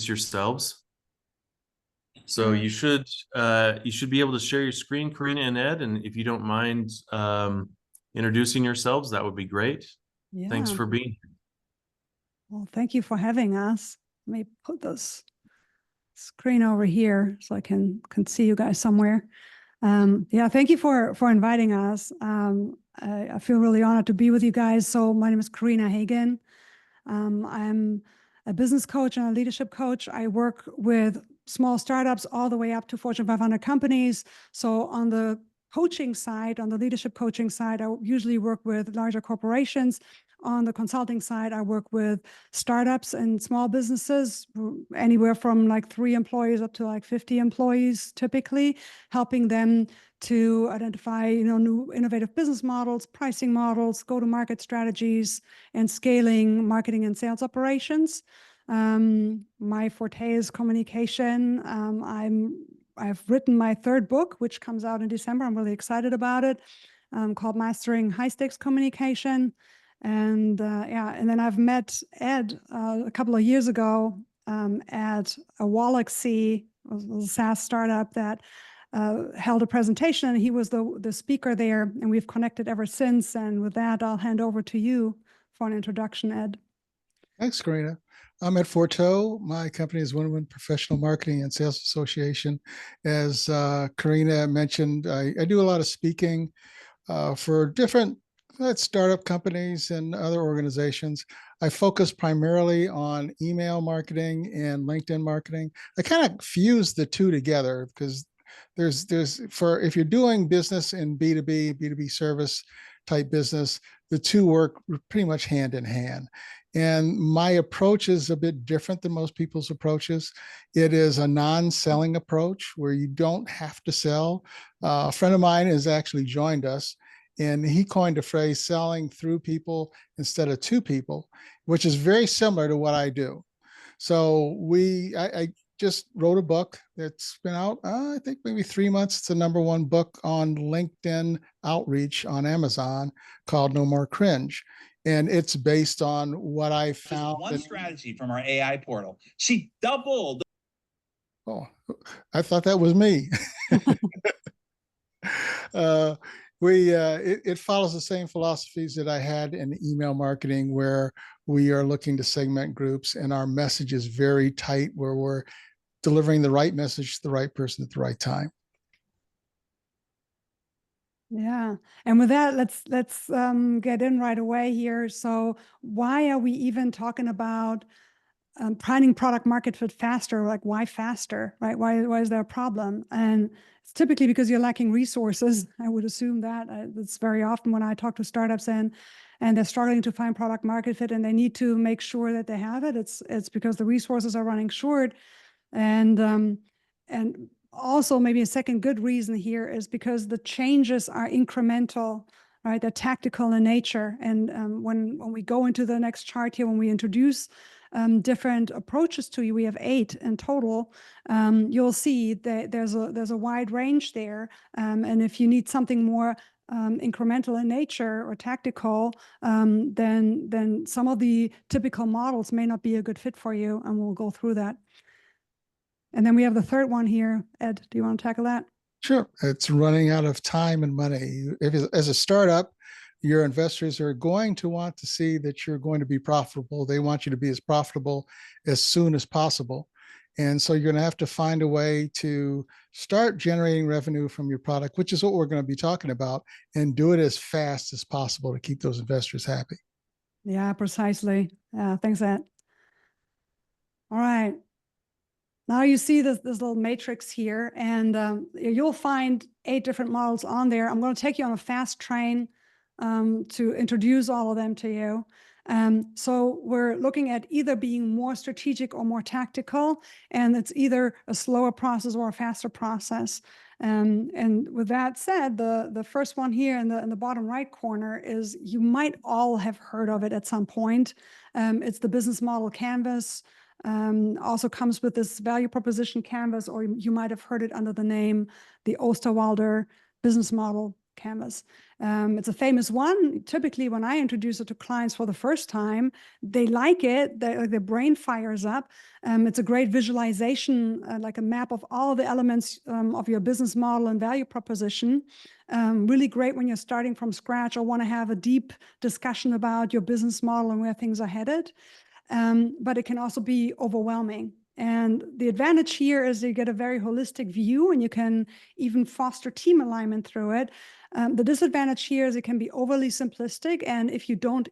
yourselves. So you should be able to share your screen, Corinna and Ed, and if you don't mind introducing yourselves, that would be great. Yeah. Thanks for being here. Well, thank you for having us. Let me put this screen over here so I can see you guys somewhere. Yeah, thank you for inviting us. I feel really honored to be with you guys. So my name is Corinna Hagen. I'm a business coach and a leadership coach. I work with small startups all the way up to Fortune 500 companies. So on the coaching side, on the leadership coaching side, I usually work with larger corporations. On the consulting side, I work with startups and small businesses, anywhere from like 3 employees up to like 50 employees, typically, helping them to identify, new innovative business models, pricing models, go-to-market strategies, and scaling marketing and sales operations. My forte is communication. I've written my 3rd book, which comes out in December. I'm really excited about it, called Mastering High Stakes Communication. And and then I've met Ed a couple of years ago at a Walaxy, a SaaS startup that held a presentation, and he was the speaker there, and we've connected ever since. And with that, I'll hand over to you for an introduction, Ed. Thanks, Corinna. I'm at Forteau. My company is Win-Win Professional Marketing and Sales Association. As Corinna mentioned, I do a lot of speaking for different startup companies and other organizations. I focus primarily on email marketing and LinkedIn marketing. I kind of fuse the two together because if you're doing business in B2B service type business, the two work pretty much hand in hand. And my approach is a bit different than most people's approaches. It is a non-selling approach where you don't have to sell. A friend of mine has actually joined us, and he coined a phrase, selling through people instead of to people, which is very similar to what I do. So I just wrote a book that's been out, I think maybe 3 months. It's the #1 book on LinkedIn outreach on Amazon, called No More Cringe. And it's based on what I found. One strategy from our AI portal. She doubled. Oh, I thought that was me. It follows the same philosophies that I had in email marketing, where we are looking to segment groups, and our message is very tight, where we're delivering the right message to the right person at the right time. Yeah, and with that, let's get in right away here. So why are we even talking about finding product market fit faster? Like, why faster, right? Why is there a problem? And it's typically because you're lacking resources. I would assume that. It's very often when I talk to startups and they're struggling to find product market fit, and they need to make sure that they have it. It's because the resources are running short. And also, maybe a second good reason here is because the changes are incremental, right? They're tactical in nature. And when we go into the next chart here, when we introduce different approaches to you, we have 8 in total. You'll see that there's a wide range there. And if you need something more incremental in nature or tactical, then some of the typical models may not be a good fit for you, and we'll go through that. And then we have the 3rd one here. Ed, do you want to tackle that? Sure. It's running out of time and money. As a startup, your investors are going to want to see that you're going to be profitable. They want you to be as profitable as soon as possible. And so you're going to have to find a way to start generating revenue from your product, which is what we're going to be talking about, and do it as fast as possible to keep those investors happy. Yeah, precisely. Thanks, Ed. All right. Now you see this little matrix here, and you'll find 8 different models on there. I'm going to take you on a fast train to introduce all of them to you. So we're looking at either being more strategic or more tactical, and it's either a slower process or a faster process. And with that said, the first one here in the bottom right corner is, you might all have heard of it at some point. It's the business model canvas. Also comes with this value proposition canvas, or you might have heard it under the name the Osterwalder business model canvas. It's a famous one. Typically, when I introduce it to clients for the first time, they like it. Their brain fires up. It's a great visualization, like a map of all the elements of your business model and value proposition. Really great when you're starting from scratch or want to have a deep discussion about your business model and where things are headed. But it can also be overwhelming. And the advantage here is you get a very holistic view, and you can even foster team alignment through it. The disadvantage here is it can be overly simplistic. And if you don't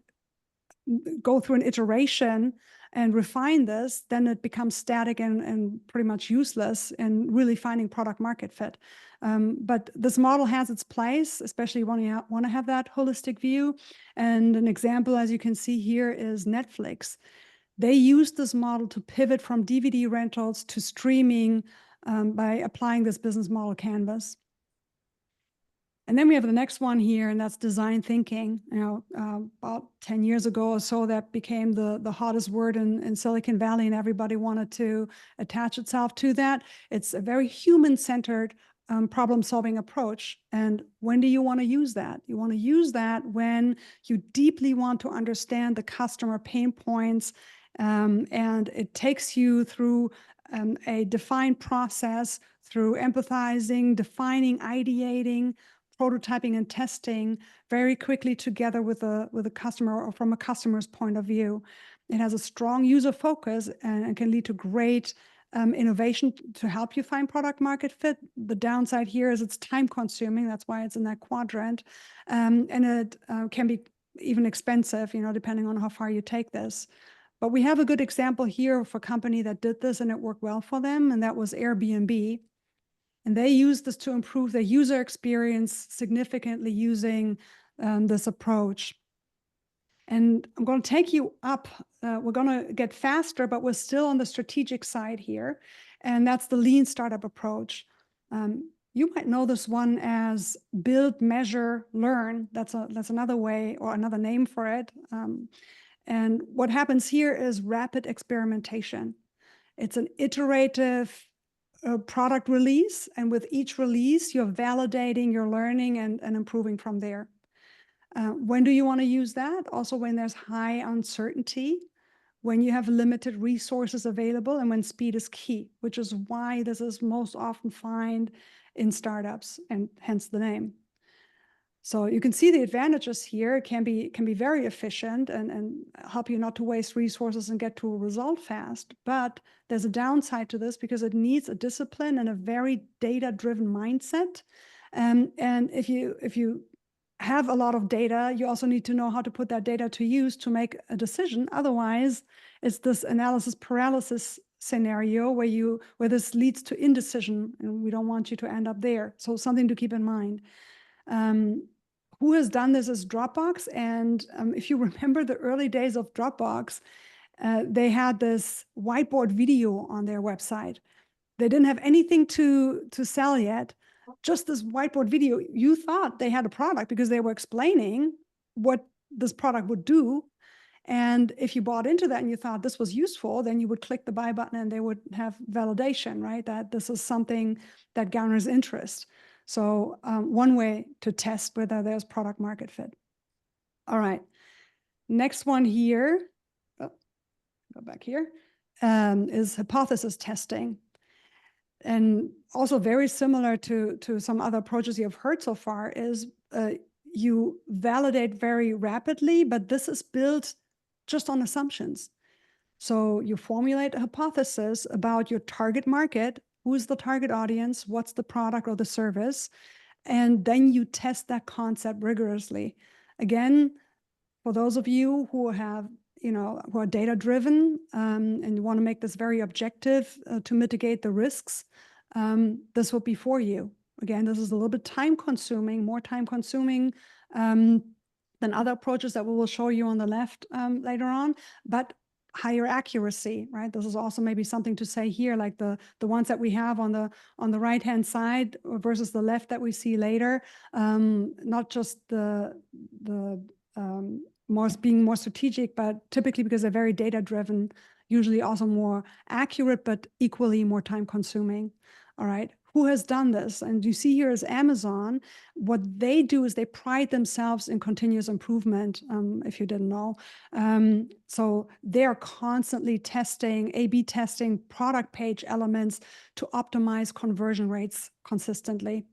go through an iteration and refine this, then it becomes static and pretty much useless in really finding product market fit. But this model has its place, especially when you want to have that holistic view. And an example, as you can see here, is Netflix. They used this model to pivot from DVD rentals to streaming by applying this business model canvas. And then we have the next one here, and that's design thinking. About 10 years ago or so, that became the hottest word in Silicon Valley, and everybody wanted to attach itself to that. It's a very human-centered problem-solving approach. And when do you want to use that? You want to use that when you deeply want to understand the customer pain points, and it takes you through a defined process, through empathizing, defining, ideating, prototyping, and testing very quickly together with a customer or from a customer's point of view. It has a strong user focus and can lead to great innovation to help you find product market fit. The downside here is it's time consuming. That's why it's in that quadrant. And it can be even expensive, depending on how far you take this. But we have a good example here of a company that did this and it worked well for them, and that was Airbnb. And they used this to improve their user experience significantly using this approach. And I'm going to take you up. We're going to get faster, but we're still on the strategic side here. And that's the lean startup approach. You might know this one as build, measure, learn. That's another way or another name for it. And what happens here is rapid experimentation. It's an iterative product release. And with each release, you're validating, you're learning and improving from there. When do you want to use that? Also when there's high uncertainty, when you have limited resources available, and when speed is key, which is why this is most often found in startups, and hence the name. So you can see the advantages here. It can be very efficient and help you not to waste resources and get to a result fast. But there's a downside to this because it needs a discipline and a very data-driven mindset. And if you have a lot of data, you also need to know how to put that data to use to make a decision. Otherwise, it's this analysis paralysis scenario where this leads to indecision, and we don't want you to end up there. So something to keep in mind. Who has done this is Dropbox. And if you remember the early days of Dropbox, they had this whiteboard video on their website. They didn't have anything to sell yet, just this whiteboard video. You thought they had a product because they were explaining what this product would do. And if you bought into that and you thought this was useful, then you would click the buy button and they would have validation, right? That this is something that garners interest. So one way to test whether there's product market fit. All right. Next one here, go back here, is hypothesis testing. And also very similar to some other approaches you've heard so far is you validate very rapidly, but this is built just on assumptions. So you formulate a hypothesis about your target market. Who is the target audience? What's the product or the service? And then you test that concept rigorously. Again, for those of you who have, who are data driven and you want to make this very objective to mitigate the risks, this will be for you. Again, this is a little bit time consuming, more time consuming than other approaches that we will show you on the left later on, but higher accuracy, right? This is also maybe something to say here, like the ones that we have on the right-hand side versus the left that we see later. Not just being more strategic, but typically because they're very data-driven, usually also more accurate, but equally more time-consuming. All right. who has done this? And you see here is Amazon. What they do is they pride themselves in continuous improvement, if you didn't know. So they're constantly testing, A/B testing product page elements to optimize conversion rates consistently.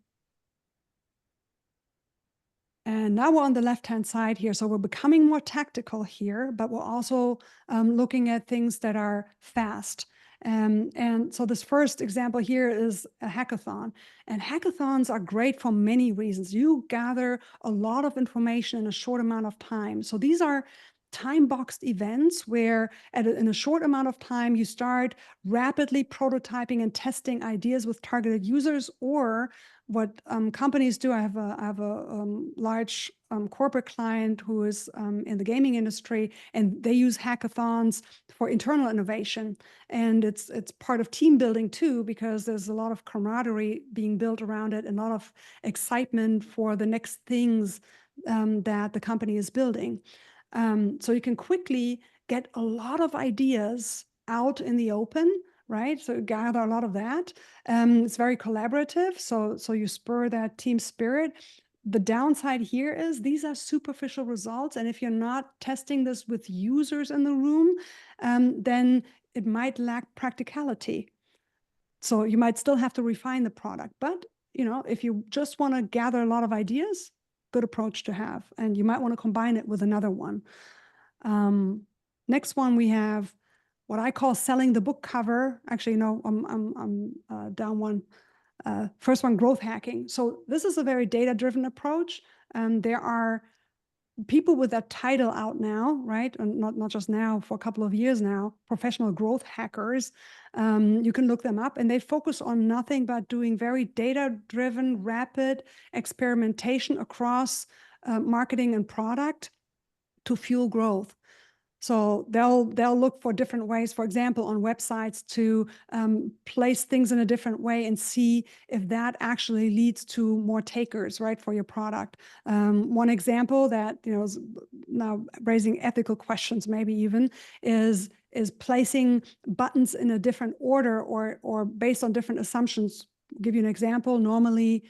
And now we're on the left-hand side here. So we're becoming more tactical here, but we're also looking at things that are fast. And so this first example here is a hackathon. And hackathons are great for many reasons. You gather a lot of information in a short amount of time. So these are time-boxed events where in a short amount of time, you start rapidly prototyping and testing ideas with targeted users, or what companies do. I have a large corporate client who is in the gaming industry, and they use hackathons for internal innovation. And it's part of team building too, because there's a lot of camaraderie being built around it, and a lot of excitement for the next things that the company is building. So you can quickly get a lot of ideas out in the open, right? So gather a lot of that. It's very collaborative, so you spur that team spirit. The downside here is these are superficial results, and if you're not testing this with users in the room, then it might lack practicality. So you might still have to refine the product, but if you just want to gather a lot of ideas, good approach to have, and you might want to combine it with another one. Next one, we have what I call selling the book cover. Actually, no, I'm down one. First one, growth hacking. So this is a very data-driven approach. There are people with that title out now, right? And not just now, for a couple of years now, professional growth hackers. You can look them up, and they focus on nothing but doing very data-driven, rapid experimentation across marketing and product to fuel growth. So they'll look for different ways, for example, on websites to place things in a different way and see if that actually leads to more takers, right, for your product. One example that is now raising ethical questions, maybe even, is placing buttons in a different order or based on different assumptions. I'll give you an example. Normally,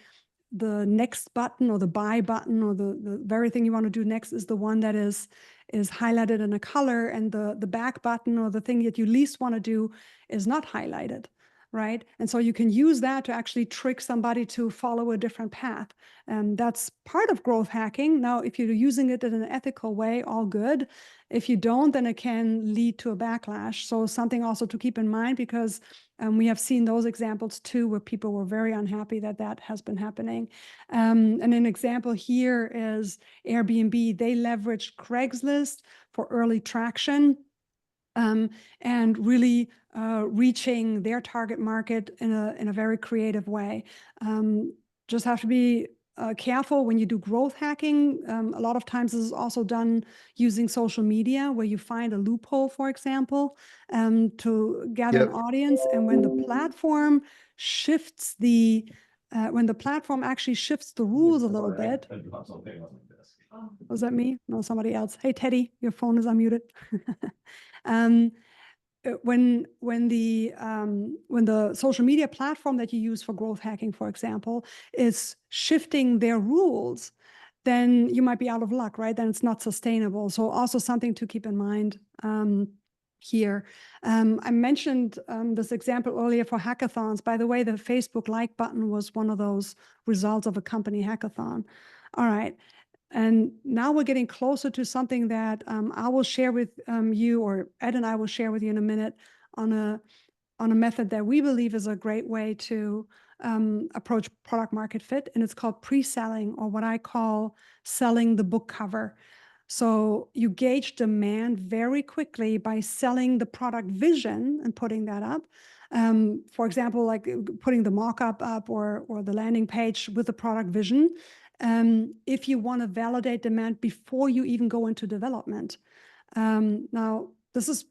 the next button or the buy button or the very thing you want to do next is the one that is highlighted in a color, and the back button or the thing that you least want to do is not highlighted, right? And so you can use that to actually trick somebody to follow a different path. And that's part of growth hacking. Now, if you're using it in an ethical way, all good. If you don't, then it can lead to a backlash. So something also to keep in mind, because we have seen those examples too, where people were very unhappy that has been happening. And an example here is Airbnb. They leveraged Craigslist for early traction and really reaching their target market in a very creative way. Just have to be careful when you do growth hacking. A lot of times this is also done using social media, where you find a loophole, for example, to gather an audience. And when the platform shifts when the platform actually shifts the rules a little bit. Was that me? No, somebody else. Hey, Teddy, your phone is unmuted. When the social media platform that you use for growth hacking, for example, is shifting their rules, then you might be out of luck, right? Then it's not sustainable. So also something to keep in mind here. I mentioned this example earlier for hackathons. By the way, the Facebook like button was one of those results of a company hackathon. All right. And now we're getting closer to something that I will share with you, or Ed and I will share with you in a minute, on a method that we believe is a great way to approach product market fit. And it's called pre-selling, or what I call selling the book cover. So you gauge demand very quickly by selling the product vision and putting that up. For example, like putting the mock-up up or the landing page with the product vision. If you want to validate demand before you even go into development. Now, this is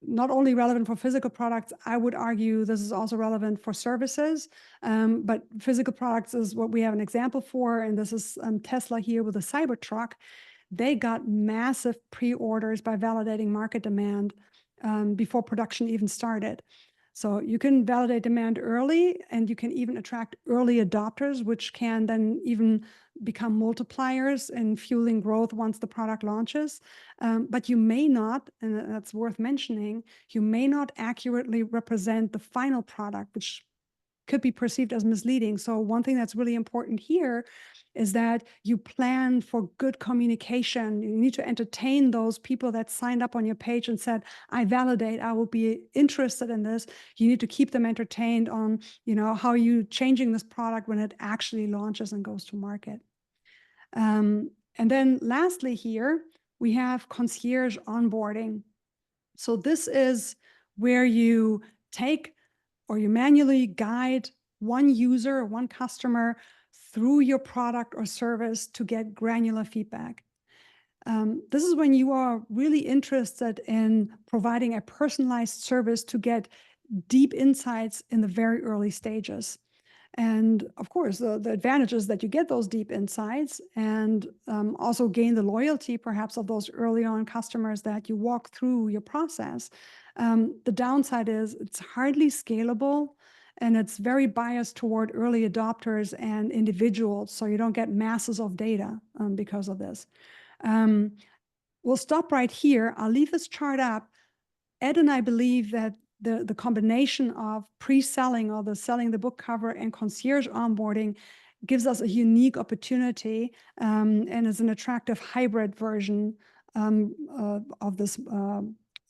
not only relevant for physical products, I would argue this is also relevant for services, but physical products is what we have an example for, and this is Tesla here with a Cybertruck. They got massive pre-orders by validating market demand before production even started. So you can validate demand early, and you can even attract early adopters, which can then even become multipliers in fueling growth once the product launches. But you may not, and that's worth mentioning, you may not accurately represent the final product, which could be perceived as misleading. So one thing that's really important here is that you plan for good communication. You need to entertain those people that signed up on your page and said, I validate, I will be interested in this. You need to keep them entertained on, how you changing this product when it actually launches and goes to market. And then lastly here, we have concierge onboarding. So this is where you take or you manually guide one user or one customer through your product or service to get granular feedback. This is when you are really interested in providing a personalized service to get deep insights in the very early stages. And of course, the advantage is that you get those deep insights and also gain the loyalty perhaps of those early on customers that you walk through your process. The downside is it's hardly scalable, and it's very biased toward early adopters and individuals. So you don't get masses of data because of this. We'll stop right here. I'll leave this chart up. Ed and I believe that the combination of pre-selling or the selling the book cover and concierge onboarding gives us a unique opportunity and is an attractive hybrid version of this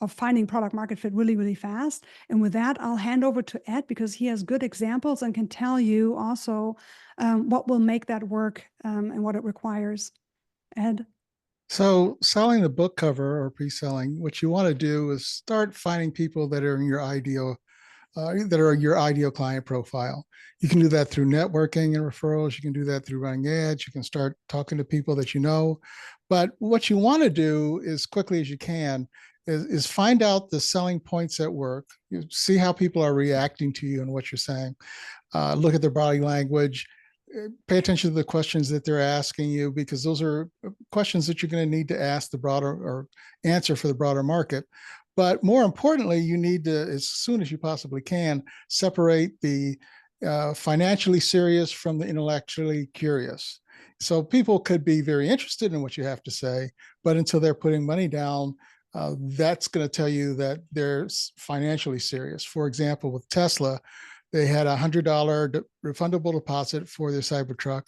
of finding product market fit really, really fast. And with that, I'll hand over to Ed because he has good examples and can tell you also what will make that work and what it requires. Ed? So selling the book cover or pre-selling, what you want to do is start finding people that are in your ideal client profile. You can do that through networking and referrals. You can do that through running ads. You can start talking to people that you know. But what you want to do as quickly as you can is find out the selling points at work. You see how people are reacting to you and what you're saying. Look at their body language. Pay attention to the questions that they're asking you, because those are questions that you're going to need to ask the broader or answer for the broader market. But more importantly, you need to, as soon as you possibly can, separate the financially serious from the intellectually curious. So people could be very interested in what you have to say, but until they're putting money down, that's going to tell you that they're financially serious. For example, with Tesla, they had a $100 refundable deposit for their Cybertruck.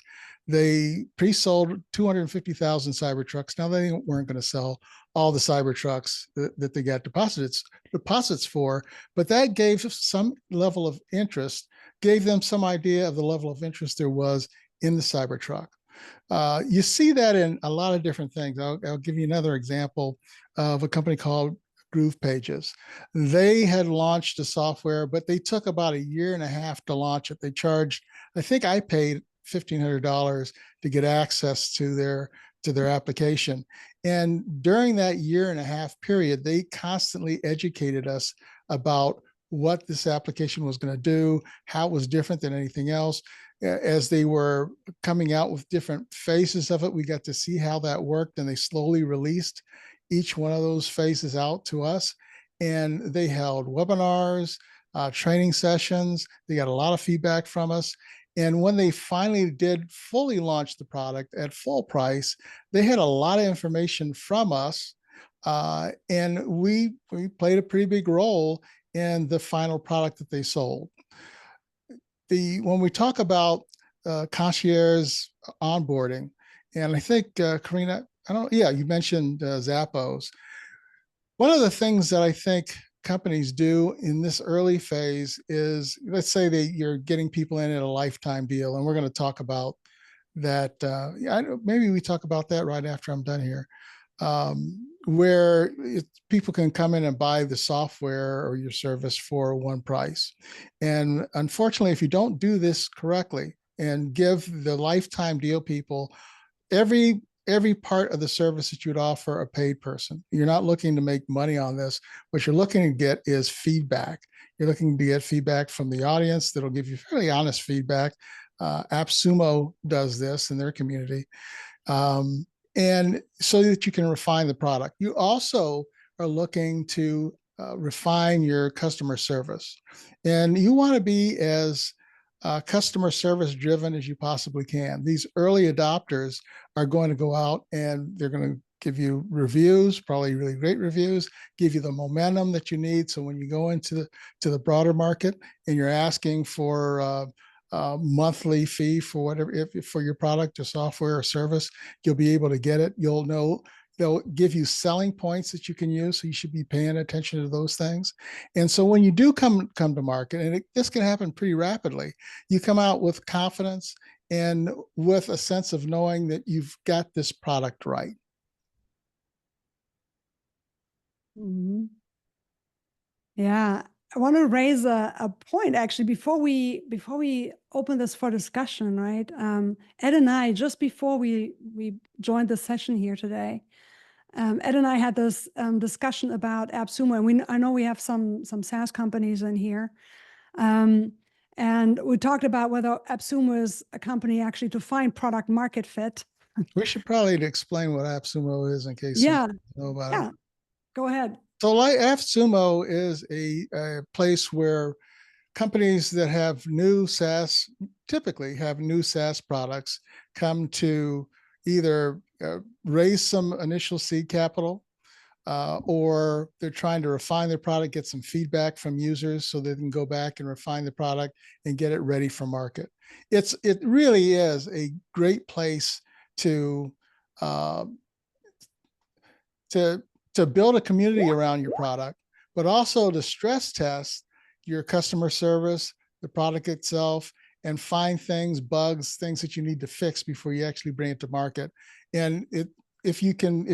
They pre-sold 250,000 Cybertrucks. Now, they weren't going to sell all the Cybertrucks that they got deposits for, but that gave some level of interest, gave them some idea of the level of interest there was in the Cybertruck. You see that in a lot of different things. I'll give you another example of a company called Groove Pages. They had launched a software, but they took about a year and a half to launch it. They charged, I think I paid $1,500 to get access to their application. And during that year and a half period, they constantly educated us about what this application was going to do, how it was different than anything else. As they were coming out with different phases of it, we got to see how that worked, and they slowly released each one of those phases out to us. And they held webinars, training sessions. They got a lot of feedback from us. And when they finally did fully launch the product at full price, they had a lot of information from us. And we played a pretty big role in the final product that they sold. When we talk about concierge onboarding, and I think Corinna, you mentioned Zappos. One of the things that I think companies do in this early phase is, let's say that you're getting people in at a lifetime deal, and we're going to talk about that. Maybe we talk about that right after I'm done here, where people can come in and buy the software or your service for one price. And unfortunately, if you don't do this correctly and give the lifetime deal people every part of the service that you'd offer a paid person, you're not looking to make money on this. What you're looking to get is feedback. You're looking to get feedback from the audience that'll give you fairly honest feedback. AppSumo does this in their community. And so that you can refine the product. You also are looking to refine your customer service. And you want to be as customer service driven as you possibly can. These early adopters are going to go out and they're going to give you reviews, probably really great reviews, give you the momentum that you need. So when you go into the broader market and you're asking for a monthly fee for whatever, if for your product or software or service, you'll be able to get it. You'll know they'll give you selling points that you can use. So you should be paying attention to those things. And so when you do come to market, and this can happen pretty rapidly, you come out with confidence and with a sense of knowing that you've got this product right. Mm-hmm. Yeah, I want to raise a point actually before we open this for discussion, right? Ed and I, just before we joined the session here today, Ed and I had this discussion about AppSumo, and I know we have some SaaS companies in here, and we talked about whether AppSumo is a company actually to find product market fit. We should probably explain what AppSumo is in case you know about it. Go ahead. So like AppSumo is a place where companies that have typically have new SaaS products, come to either raise some initial seed capital, or they're trying to refine their product, get some feedback from users so they can go back and refine the product and get it ready for market. It really is a great place to build a community around your product, but also to stress test your customer service, the product itself, and find things, bugs, things that you need to fix before you actually bring it to market. And if you can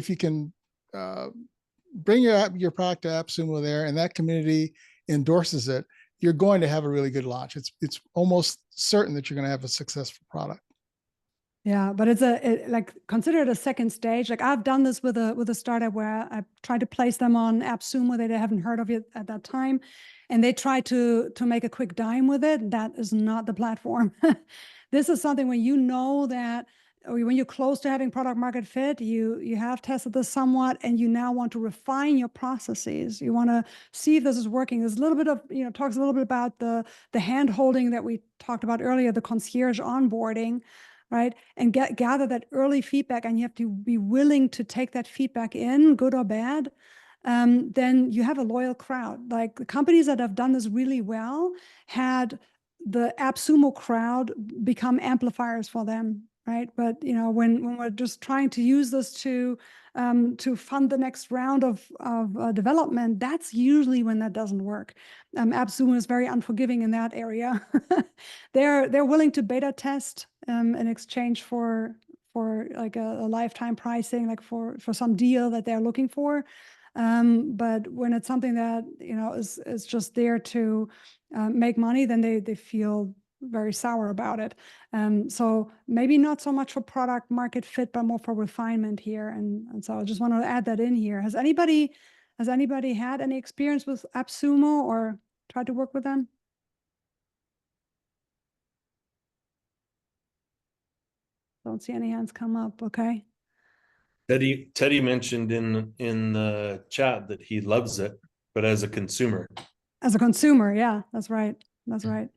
bring your product to AppSumo there, and that community endorses it, you're going to have a really good launch. It's almost certain that you're going to have a successful product. Yeah, but like consider it a second stage. Like I've done this with a startup where I tried to place them on AppSumo that they haven't heard of it at that time, and they tried to make a quick dime with it. That is not the platform. This is something when you know that, or when you're close to having product market fit, you have tested this somewhat, and you now want to refine your processes. You want to see if this is working. There's a little bit of, talks a little bit about the hand holding that we talked about earlier, the concierge onboarding, right? And gather that early feedback, and you have to be willing to take that feedback in, good or bad. Then you have a loyal crowd. Like the companies that have done this really well had the AppSumo crowd become amplifiers for them, right? But when we're just trying to use this to fund the next round of development, that's usually when that doesn't work. AppSumo is very unforgiving in that area. They're willing to beta test in exchange for like a lifetime pricing, like for some deal that they're looking for. But when it's something that is just there to make money, then they feel very sour about it. So maybe not so much for product market fit, but more for refinement here. And so I just want to add that in here. Has anybody had any experience with AppSumo or tried to work with them? Don't see any hands come up. Okay. Teddy mentioned in the chat that he loves it, but as a consumer. As a consumer, yeah, that's right. That's right.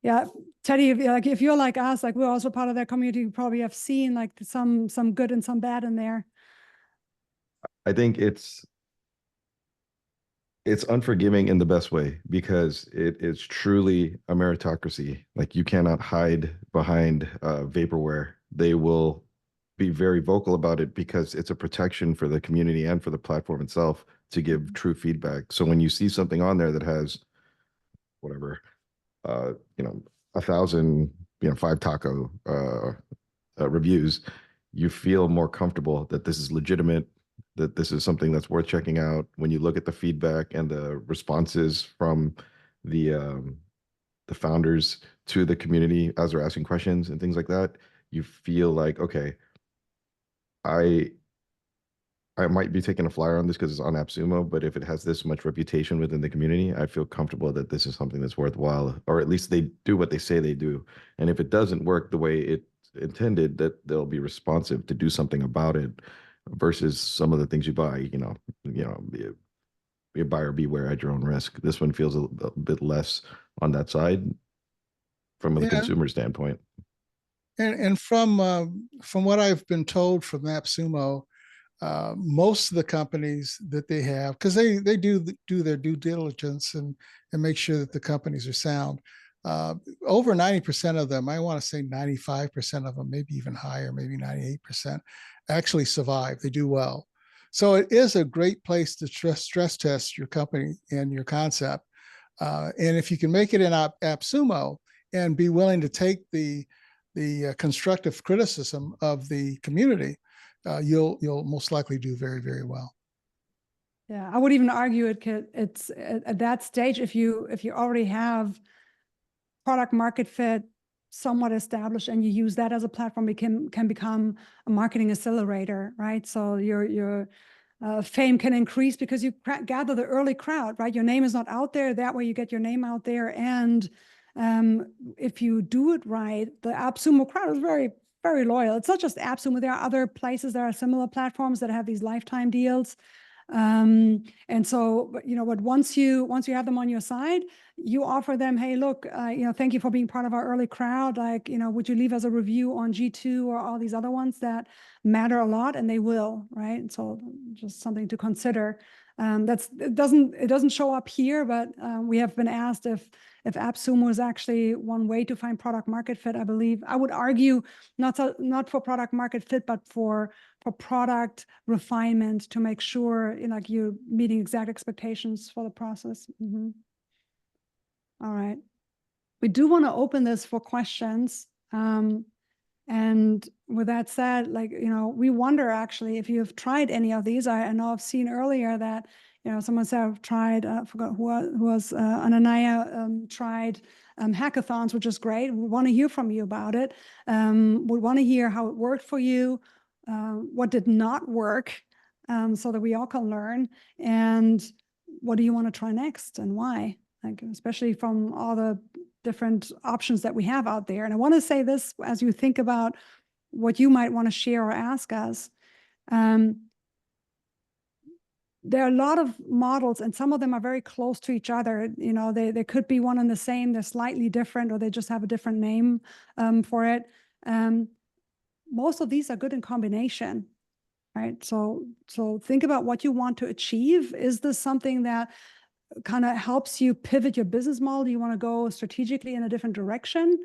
Yeah, Teddy, if you're like us, like we're also part of that community, you probably have seen like some good and some bad in there. I think it's unforgiving in the best way, because it is truly a meritocracy. Like you cannot hide behind vaporware. They will be very vocal about it because it's a protection for the community and for the platform itself to give true feedback. So when you see something on there that has whatever, 1,000, 5 taco reviews, you feel more comfortable that this is legitimate, that this is something that's worth checking out. When you look at the feedback and the responses from the founders to the community as they're asking questions and things like that, you feel like, okay, I might be taking a flyer on this because it's on AppSumo, but if it has this much reputation within the community, I feel comfortable that this is something that's worthwhile, or at least they do what they say they do. And if it doesn't work the way it intended, that they'll be responsive to do something about it, versus some of the things you buy, a buyer beware at your own risk. This one feels a bit less on that side from the Yeah. consumer standpoint. And from what I've been told from AppSumo, most of the companies that they have, because they do their due diligence and make sure that the companies are sound. Over 90% of them, I want to say 95% of them, maybe even higher, maybe 98%, actually survive. They do well. So it is a great place to stress test your company and your concept. And if you can make it in AppSumo and be willing to take the constructive criticism of the community, you'll most likely do very, very well. Yeah, I would even argue it's at that stage, if you already have product market fit somewhat established and you use that as a platform, it can become a marketing accelerator, right? So your fame can increase because you gather the early crowd, right? Your name is not out there. That way you get your name out there. And if you do it right, the AppSumo crowd is very, very loyal. It's not just AppSumo. There are other places that are similar platforms that have these lifetime deals. And so, but once you have them on your side, you offer them, hey, look, thank you for being part of our early crowd. Like, would you leave us a review on G2 or all these other ones that matter a lot? And they will, right? And so just something to consider. It doesn't show up here, but we have been asked if AppSumo is actually one way to find product market fit. I believe I would argue not for product market fit, but for product refinement to make sure like you're meeting exact expectations for the process. Mm-hmm. All right, we do want to open this for questions. And with that said, like, we wonder actually if you've tried any of these. I know I've seen earlier that, someone said I've tried, I forgot who was, Ananaya tried hackathons, which is great. We want to hear from you about it. We want to hear how it worked for you, what did not work, so that we all can learn. And what do you want to try next and why? Like, especially from all the different options that we have out there. And I want to say this as you think about what you might want to share or ask us. There are a lot of models, and some of them are very close to each other. They could be one and the same. They're slightly different, or they just have a different name for it. Most of these are good in combination, right? So think about what you want to achieve. Is this something that kind of helps you pivot your business model? Do you want to go strategically in a different direction?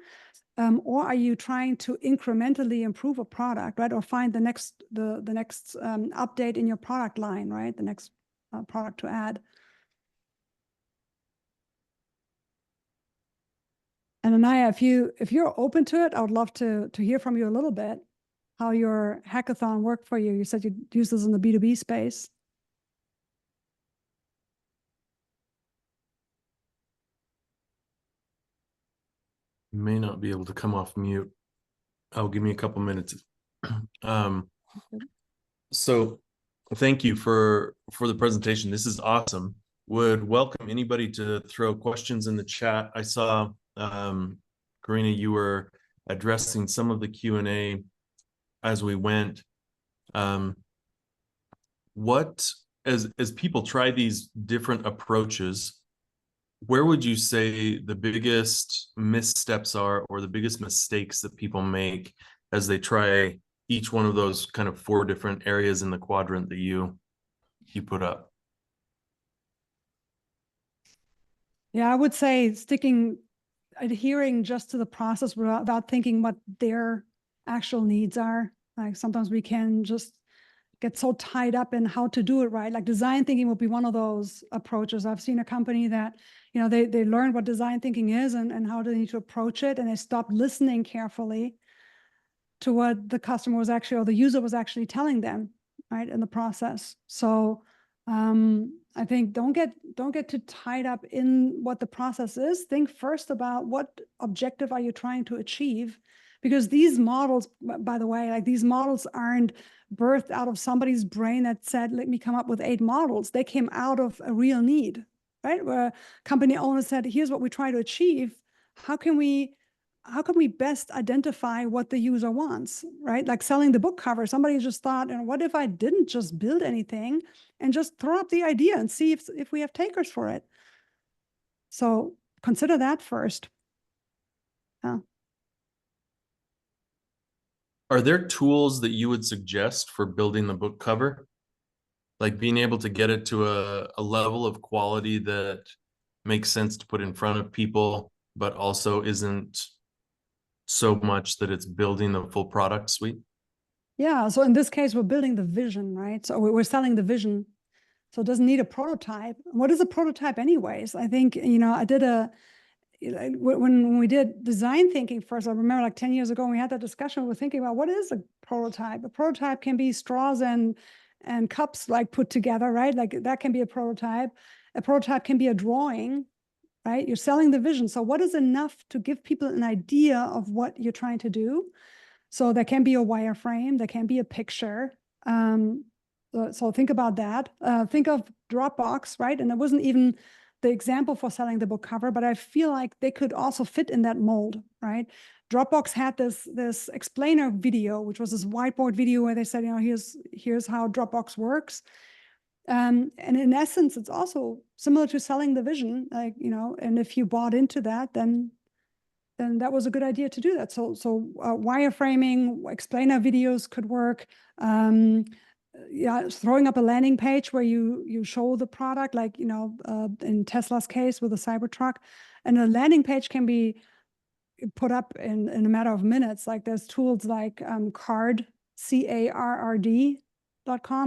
Or are you trying to incrementally improve a product, right? Or find the next update in your product line, right? The next product to add. And Anaya, if you're open to it, I would love to hear from you a little bit how your hackathon worked for you. You said you used this in the B2B space. You may not be able to come off mute. Oh, give me a couple minutes. So thank you for the presentation. This is awesome. Would welcome anybody to throw questions in the chat. I saw, Corinna, you were addressing some of the Q&A as we went. What, as people try these different approaches, where would you say the biggest missteps are, or the biggest mistakes that people make as they try each one of those kind of 4 different areas in the quadrant that you put up? Yeah, I would say adhering just to the process without thinking what their actual needs are. Like sometimes we can just get so tied up in how to do it right. Like design thinking would be one of those approaches. I've seen a company that, they learned what design thinking is and how they need to approach it, and they stopped listening carefully to what the customer was actually, or the user was actually telling them, right, in the process. So I think don't get too tied up in what the process is. Think first about what objective are you trying to achieve, because these models, by the way, like these models aren't birthed out of somebody's brain that said, let me come up with 8 models. They came out of a real need, right? Where company owners said, here's what we try to achieve. How can we how can we best identify what the user wants, right? Like selling the book cover, somebody just thought, and what if I didn't just build anything and just throw up the idea and see if we have takers for it? So consider that first. Yeah. Are there tools that you would suggest for building the book cover? Like being able to get it to a level of quality that makes sense to put in front of people, but also isn't so much that it's building the full product suite? Yeah. So in this case, we're building the vision, right? So we're selling the vision. So it doesn't need a prototype. What is a prototype anyways? I think, I did when we did design thinking first, I remember like 10 years ago, when we had that discussion, we were thinking about what is a prototype? A prototype can be straws and cups like put together, right? Like that can be a prototype. A prototype can be a drawing, right? You're selling the vision. So what is enough to give people an idea of what you're trying to do? So there can be a wireframe, there can be a picture. So think about that. Think of Dropbox, right? And it wasn't even the example for selling the book cover, but I feel like they could also fit in that mold, right? Dropbox had this explainer video, which was this whiteboard video where they said, here's how Dropbox works. And in essence, it's also similar to selling the vision, like, and if you bought into that, then that was a good idea to do that. So wireframing, explainer videos could work. Yeah, throwing up a landing page where you show the product, like, in Tesla's case with the Cybertruck, and a landing page can be put up in a matter of minutes. Like there's tools like Carrd, CARRD.com,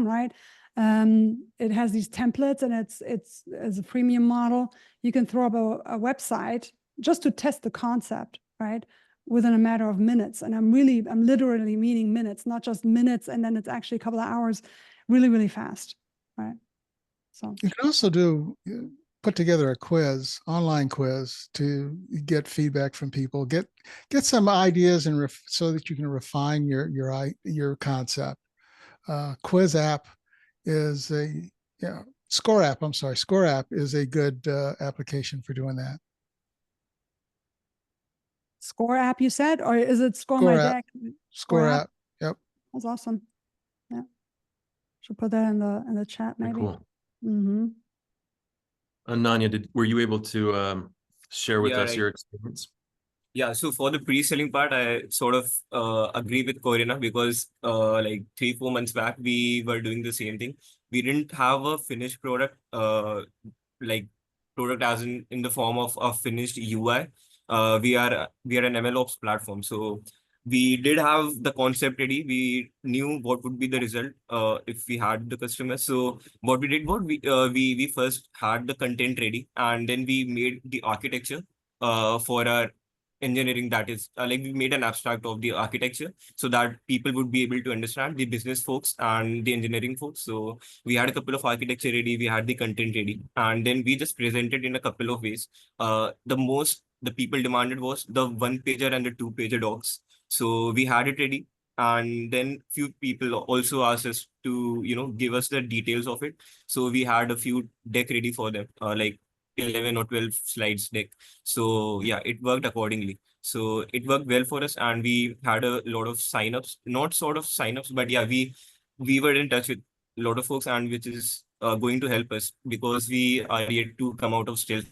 right? It has these templates, and it's as a premium model. You can throw up a website just to test the concept, right? Within a matter of minutes. And I'm literally meaning minutes, not just minutes, and then it's actually a couple of hours, really, really fast, right? So you can also put together a online quiz to get feedback from people, get some ideas and so that you can refine your concept. Quiz app is Score app. I'm sorry. Score app is a good application for doing that. Score app, you said, or is it Score Score My app. Deck? Score app. Yep. That's awesome. Yeah. Should put that in the chat maybe. Cool. Mm-hmm. Nanya, were you able to share with us right. your experience? Yeah, so for the pre-selling part, I sort of agree with Corinna, because like 3-4 months back, we were doing the same thing. We didn't have a finished product, like product as in the form of a finished UI. We are an MLOps platform, so we did have the concept ready. We knew what would be the result if we had the customer. So what we did was we first had the content ready, and then we made the architecture for our engineering. That is like we made an abstract of the architecture so that people would be able to understand, the business folks and the engineering folks. So we had a couple of architecture ready, we had the content ready, and then we just presented in a couple of ways. The people demanded was the 1-pager and the 2-pager docs. So we had it ready, and then few people also asked us to give us the details of it. So we had a few deck ready for them, like 11 or 12 slides deck. So yeah, it worked accordingly. So it worked well for us, and we had a lot of signups, not sort of signups, but yeah, we were in touch with a lot of folks, and which is going to help us, because we are yet to come out of stealth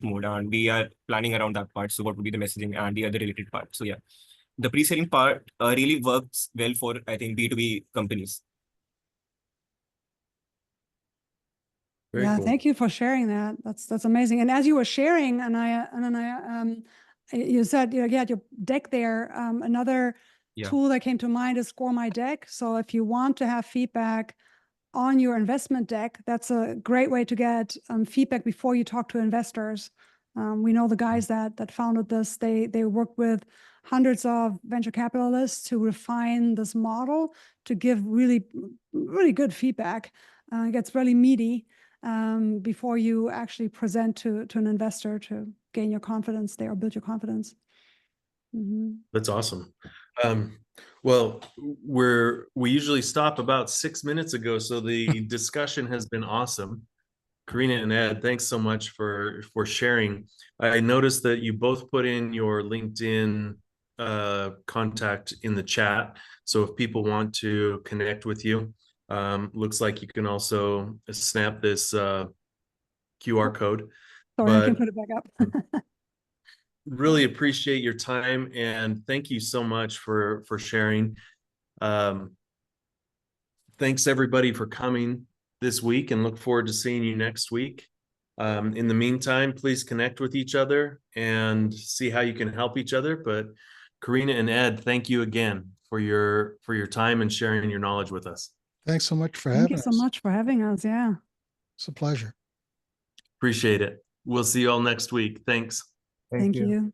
mode, and we are planning around that part. So what would be the messaging and the other related part? So yeah, the pre-selling part really works well for, I think, B2B companies. Very yeah, cool. thank you for sharing that. That's amazing. And as you were sharing, you said you had your deck there. Another tool that came to mind is Score My Deck. So if you want to have feedback on your investment deck, that's a great way to get feedback before you talk to investors. We know the guys that founded this. They worked with hundreds of venture capitalists to refine this model to give really, really good feedback. It gets really meaty before you actually present to an investor to gain your confidence there or build your confidence. Mm-hmm. That's awesome. Well, we usually stop about 6 minutes ago, so the discussion has been awesome. Corinna and Ed, thanks so much for sharing. I noticed that you both put in your LinkedIn contact in the chat. So if people want to connect with you, looks like you can also snap this QR code. Sorry, I can But put it back up. really appreciate your time, and thank you so much for sharing. Thanks everybody for coming this week, and look forward to seeing you next week. In the meantime, please connect with each other and see how you can help each other. But Corinna and Ed, thank you again for your time and sharing your knowledge with us. Thanks so much for Thank having you so us. much for having us. Yeah. It's a pleasure. Appreciate it. We'll see you all next week. Thanks. Thank you.